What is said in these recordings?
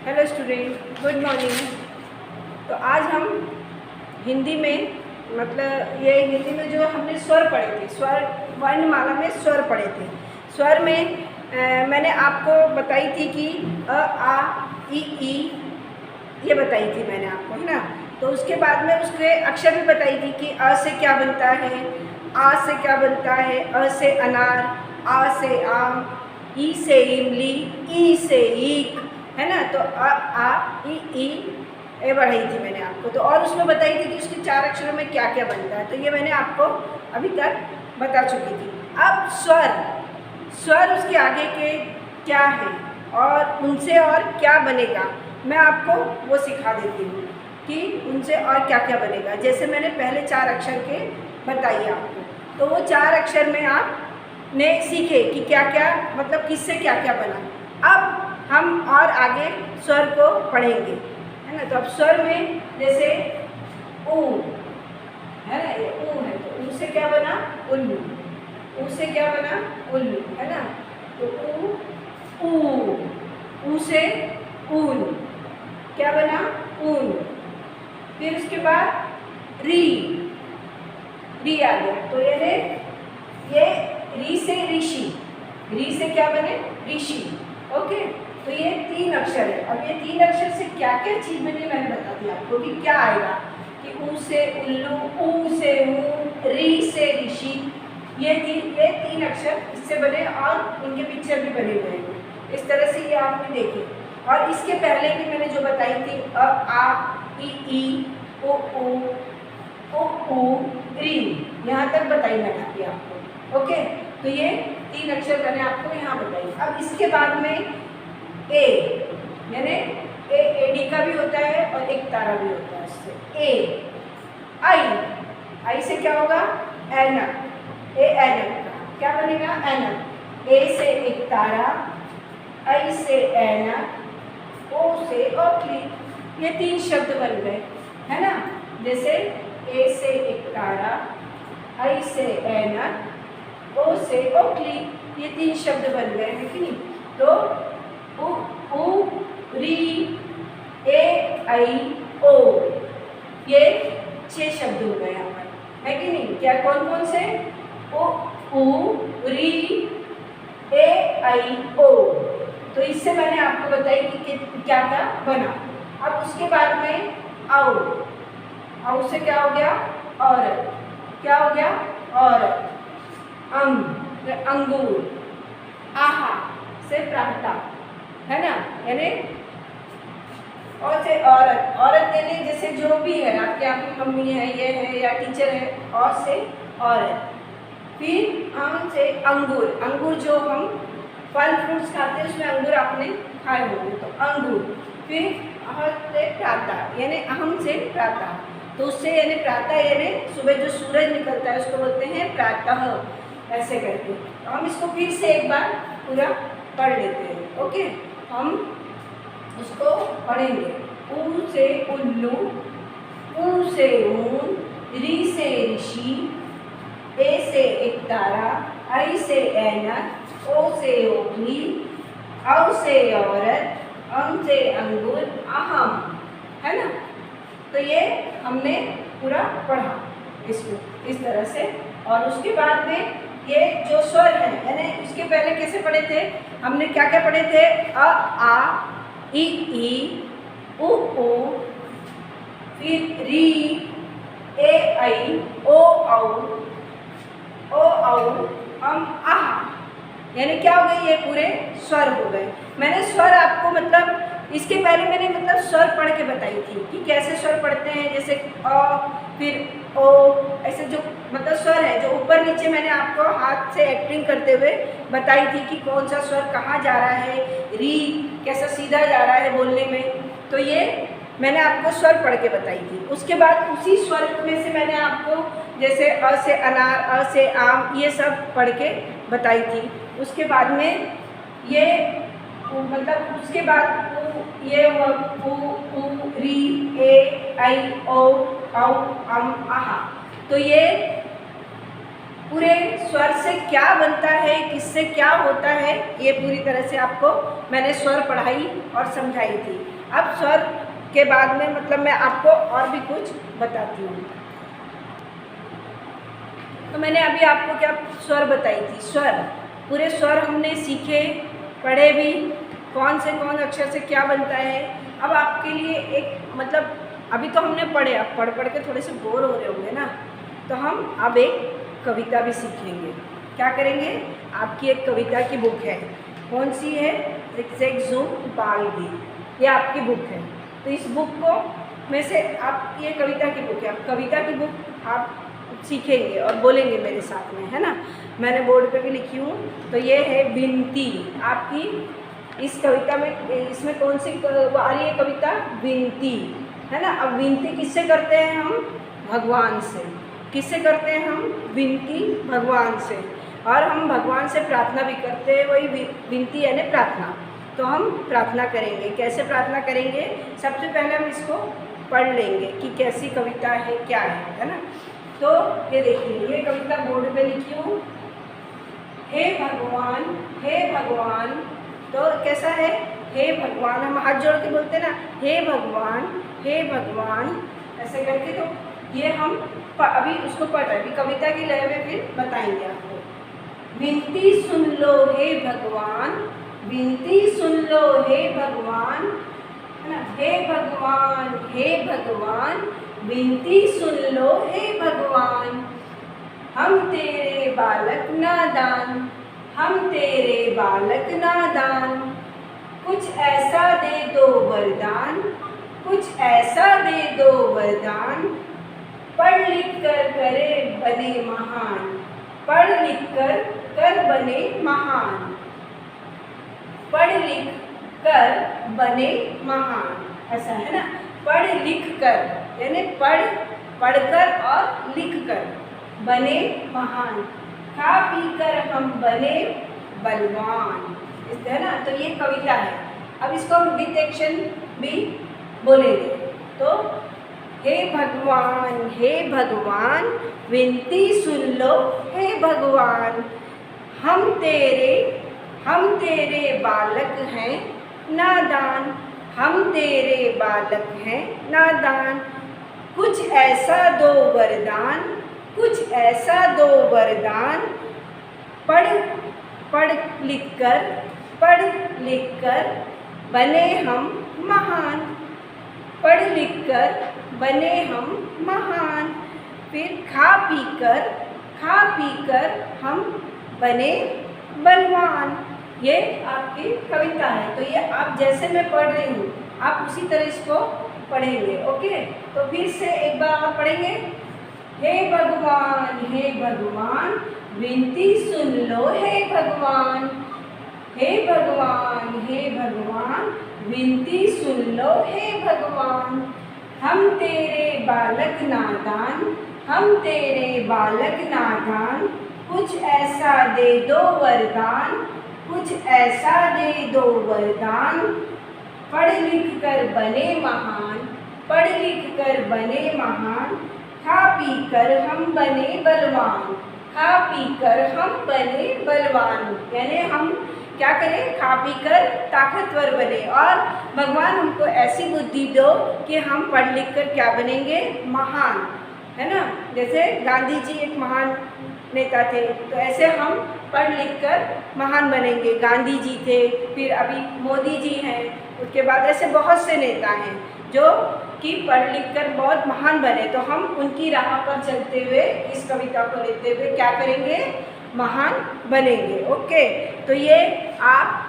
Hello student, good morning. तो आज हम हिंदी में ये हिंदी में जो हमने स्वर पढ़े थे, स्वर वर्णमाला में स्वर पढ़े थे। स्वर में मैंने आपको बताई थी कि अ, आ, ई ये बताई थी मैंने आपको, है ना। तो उसके बाद में उसके अक्षर भी बताई थी कि अ से क्या बनता है, आ से क्या बनता है, अ से अनार, आ से आम, ई से इमली, ई से ईख, है ना। तो आ ई ए बढ़ाई थी मैंने आपको। तो और उसमें बताई थी कि उसके 4 अक्षरों में क्या क्या बनता है। तो ये मैंने आपको अभी तक बता चुकी थी। अब स्वर उसके आगे के क्या है और उनसे और क्या बनेगा, मैं आपको वो सिखा देती हूँ कि उनसे और क्या क्या बनेगा। जैसे मैंने पहले 4 अक्षर के बताइए आपको, तो वो 4 अक्षर में आपने सीखे कि क्या क्या किससे क्या क्या बना। अब हम और आगे स्वर को पढ़ेंगे, है ना। तो अब स्वर में जैसे ऊ है ना, ये ऊ है, तो ऊ से क्या बना, उल्लू। ऊ से क्या बना, उल्लू, है ना। तो ऊ से ऊन, क्या बना, ऊन। फिर उसके बाद री आ गया, तो ये री से ऋषि, री से क्या बने, ऋषि। ओके, तो ये 3 अक्षर है। अब ये 3 अक्षर से क्या क्या चीज बनी मैंने बता दिया आपको कि क्या आएगा, कि ऊ से उल्लू, ऊ से ऊन, री से ऋषि। ये 3 अक्षर इससे बने और उनके पिक्चर भी बने हुए हैं। इस तरह से ये आपने देखे। और इसके पहले भी मैंने जो बताई थी अ, आ, ई, ओ, ऊ, री, यहाँ तक बताई मैंने अभी आपको। ओके, तो ये 3 अक्षर मैंने आपको यहाँ बताई। अब इसके बाद में ए, यानी एडी का भी होता है और एक तारा भी होता है इससे। ए, आई से क्या होगा, ऐनक, ए ऐनक का क्या बनेगा, ऐनक। ए से एक तारा, आई से ऐनक, ओ से ओखली। ये 3 शब्द बन गए, है ना। जैसे ए से एक तारा, आई से ऐनक, ओ से ओखली, ये 3 शब्द बन गए हैं कि नहीं। तो उ, री, ए, आई, ओ, ये 6 शब्द हो गए यहाँ पर, है कि नहीं। क्या कौन कौन से, उ, री, ए, आई, ओ। तो इससे मैंने आपको बताई कि क्या क्या बना। अब उसके बाद में औ से क्या हो गया, औरत, क्या हो गया, औरत। अंगूर, आहा से प्राप्ता, है ना, यानी और से औरत यानी जैसे जो भी है आपके, आपकी मम्मी है, ये है या टीचर है, और से औरत। फिर आम से अंगूर जो हम फल फ्रूट्स खाते हैं उसमें अंगूर आपने खाए होंगे, तो अंगूर। फिर अह से प्रातः, यानी अहम से प्रातः, तो उससे यानी प्रातः यानी सुबह जो सूरज निकलता है उसको बोलते हैं प्रातः, ऐसे करके। तो हम इसको फिर से एक बार पूरा पढ़ लेते हैं। ओके, हम उसको पढ़ेंगे। ऊ से उल्लू, ऊ से ऊन, री से ऋषि, ए से एक तारा, आई से ऐनक, ओ से ओखली, औ से औरत, अं से अंगूर, अहम, है ना। तो ये हमने पूरा पढ़ा इसको इस तरह से। और उसके बाद में ये जो स्वर है, यानी उसके पहले कैसे पढ़े थे हमने, क्या क्या पढ़े थे, अ, आ, ई, उ, फिर री, ए, आई, ओ, औ, आहा, यानी क्या हो गए, ये पूरे स्वर हो गए। मैंने स्वर आपको इसके पहले मैंने स्वर पढ़ के बताई थी कि कैसे स्वर पढ़ते हैं। जैसे अ, फिर ओ, ऐसे जो स्वर है जो ऊपर नीचे, मैंने आपको हाथ से एक्टिंग करते हुए बताई थी कि कौन सा स्वर कहाँ जा रहा है, री कैसा सीधा जा रहा है बोलने में। तो ये मैंने आपको स्वर पढ़ के बताई थी। उसके बाद उसी स्वर में से मैंने आपको जैसे अ से अनार, अ से आम, ये सब पढ़ के बताई थी। उसके बाद में ये उसके बाद ये ऊ, री, ए, आई, ओ, औ, आहा। तो ये पूरे स्वर से क्या बनता है, किससे क्या होता है, ये पूरी तरह से आपको मैंने स्वर पढ़ाई और समझाई थी। अब स्वर के बाद में मतलब मैं आपको और भी कुछ बताती हूँ। तो मैंने अभी आपको क्या स्वर बताई थी, स्वर, पूरे स्वर हमने सीखे, पढ़े भी, कौन से कौन अक्षर से क्या बनता है। अब आपके लिए एक मतलब अभी तो हमने पढ़े, अब पढ़ पढ़ के थोड़े से बोर हो रहे होंगे ना, तो हम अब एक कविता भी सीखेंगे। क्या करेंगे, आपकी एक कविता की बुक है, कौन सी है, ज़िगज़ैग बाल गीत, ये आपकी बुक है। तो इस बुक को में से आप, ये कविता की बुक है, आप कविता की बुक आप सीखेंगे और बोलेंगे मेरे साथ में, है ना। मैंने बोर्ड पे भी लिखी हूँ। तो ये है विनती आपकी, इस कविता में, इसमें कौन सी आ रही है कविता, विनती, है ना। अब विनती किससे करते हैं हम, भगवान से। किससे करते हैं हम, विनती भगवान से। और हम भगवान से प्रार्थना भी करते हैं, वही विनती यानी प्रार्थना। तो हम प्रार्थना करेंगे, कैसे प्रार्थना करेंगे, सबसे पहले हम इसको पढ़ लेंगे कि कैसी कविता है, क्या है ना। तो ये देखिए, ये कविता बोर्ड पे लिखी हूँ, हे भगवान, हे भगवान। तो कैसा है, हे भगवान, हम हाथ जोड़ के बोलते हैं ना, हे भगवान, हे भगवान, ऐसे करके। तो ये हम अभी उसको पढ़ रहे हैं, अभी कविता की लय में फिर बताएंगे आपको। विनती सुन लो हे भगवान, विनती सुन लो हे भगवान, है ना। हे भगवान, हे भगवान, विनती सुन लो हे भगवान। हम तेरे बालक नादान, हम तेरे बालक नादान, कुछ ऐसा दे दो वरदान, कुछ ऐसा दे दो वरदान, पढ़ लिख कर करे बने महान, पढ़ लिख कर बने महान, पढ़ लिख कर बने महान, ऐसा है ना। पढ़ लिख कर यानी पढ़कर और लिख कर, बने महान, खा पी कर हम बने बलवान, है ना। तो ये कविता है। अब इसको हम विथ एक्शन भी बोलेंगे। तो हे भगवान, हे भगवान, विनती सुन लो हे भगवान। हम तेरे बालक हैं नादान, हम तेरे बालक हैं नादान, कुछ ऐसा दो वरदान, कुछ ऐसा दो वरदान, पढ़ लिख कर बने हम महान, पढ़ लिख कर बने हम महान, फिर खा पी कर हम बने बलवान। ये आपकी कविता है। तो ये आप जैसे मैं पढ़ रही हूँ, आप उसी तरह इसको पढ़ेंगे। ओके, तो फिर से एक बार आप पढ़ेंगे। हे भगवान, हे भगवान, विनती सुन लो हे भगवान। हे भगवान, हे भगवान, विनती सुन लो हे भगवान। हम तेरे बालक नादान, हम तेरे बालक नादान, कुछ ऐसा दे दो वरदान, कुछ ऐसा दे दो वरदान, पढ़ लिख कर बने महान, पढ़ लिख कर बने महान, खा पी कर हम बने बलवान, खा पी कर हम बने बलवान। यानी हम क्या करें, खा पी कर ताकतवर बने, और भगवान हमको ऐसी बुद्धि दो कि हम पढ़ लिख कर क्या बनेंगे, महान, है ना। जैसे गांधी जी एक महान नेता थे, तो ऐसे हम पढ़ लिख कर महान बनेंगे। गांधी जी थे, फिर अभी मोदी जी हैं, उसके बाद ऐसे बहुत से नेता हैं जो कि पढ़ लिख कर बहुत महान बने। तो हम उनकी राह पर चलते हुए इस कविता को लेते हुए क्या करेंगे, महान बनेंगे। ओके, तो ये आप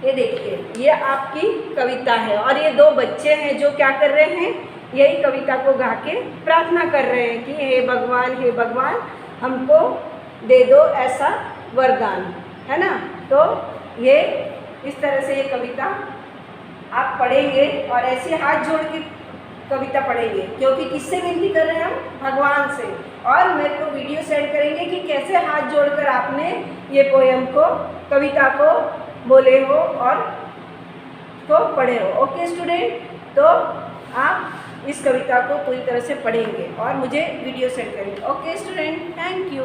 ये देखिए, ये आपकी कविता है, और ये दो बच्चे हैं जो क्या कर रहे हैं, यही कविता को गा के प्रार्थना कर रहे हैं कि हे भगवान, हमको दे दो ऐसा वरदान, है ना। तो ये इस तरह से ये कविता आप पढ़ेंगे, और ऐसे हाथ जोड़ के कविता पढ़ेंगे, क्योंकि किससे विनती कर रहे हैं हम, भगवान से। और मेरे को वीडियो सेंड करेंगे कि कैसे हाथ जोड़कर आपने ये पोयम को, कविता को बोले हो और को पढ़े हो। ओके स्टूडेंट, तो आप इस कविता को पूरी तरह से पढ़ेंगे और मुझे वीडियो सेंड करेंगे। Okay student, thank you.